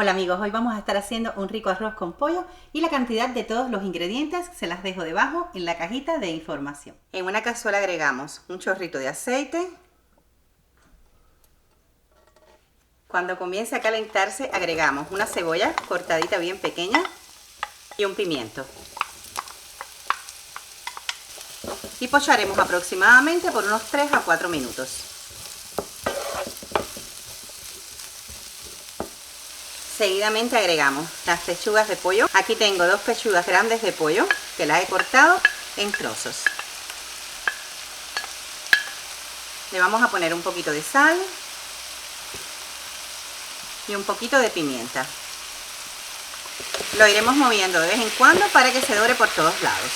Hola amigos, hoy vamos a estar haciendo un rico arroz con pollo y la cantidad de todos los ingredientes se las dejo debajo en la cajita de información. En una cazuela agregamos un chorrito de aceite. Cuando comience a calentarse agregamos una cebolla cortadita bien pequeña y un pimiento. Y pocharemos aproximadamente por unos 3 a 4 minutos. Seguidamente agregamos las pechugas de pollo. Aquí tengo 2 pechugas grandes de pollo que las he cortado en trozos. Le vamos a poner un poquito de sal y un poquito de pimienta. Lo iremos moviendo de vez en cuando para que se dore por todos lados.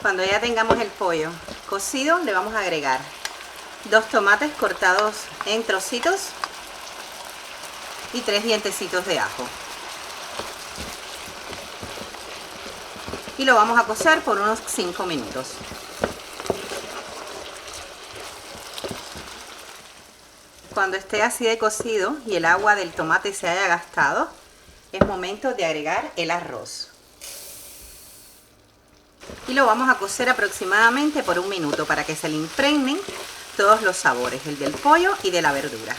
Cuando ya tengamos el pollo cocido, le vamos a agregar 2 tomates cortados en trocitos y 3 dientecitos de ajo. Y lo vamos a cocer por unos 5 minutos. Cuando esté así de cocido y el agua del tomate se haya gastado, es momento de agregar el arroz. Y lo vamos a cocer aproximadamente por 1 minuto para que se le impregnen todos los sabores, el del pollo y de la verdura.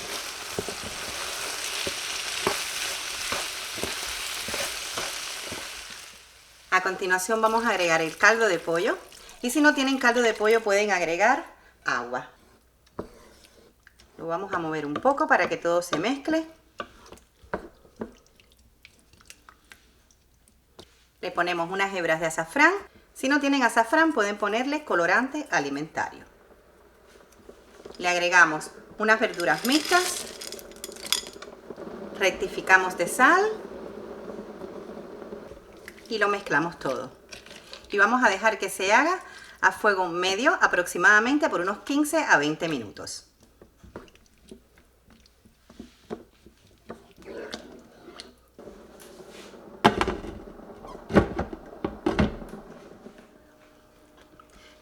A continuación vamos a agregar el caldo de pollo y si no tienen caldo de pollo pueden agregar agua. Lo vamos a mover un poco para que todo se mezcle. Le ponemos unas hebras de azafrán. Si no tienen azafrán pueden ponerle colorante alimentario. Le agregamos unas verduras mixtas, rectificamos de sal y lo mezclamos todo. Y vamos a dejar que se haga a fuego medio aproximadamente por unos 15 a 20 minutos.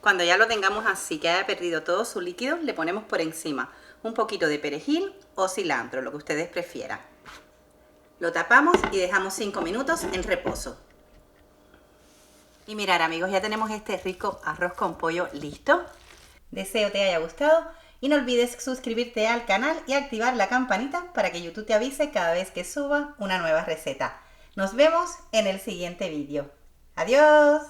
Cuando ya lo tengamos así, que haya perdido todo su líquido, le ponemos por encima un poquito de perejil o cilantro, lo que ustedes prefieran. Lo tapamos y dejamos 5 minutos en reposo. Y mirar amigos, ya tenemos este rico arroz con pollo listo. Deseo te haya gustado y no olvides suscribirte al canal y activar la campanita para que YouTube te avise cada vez que suba una nueva receta. Nos vemos en el siguiente vídeo. ¡Adiós!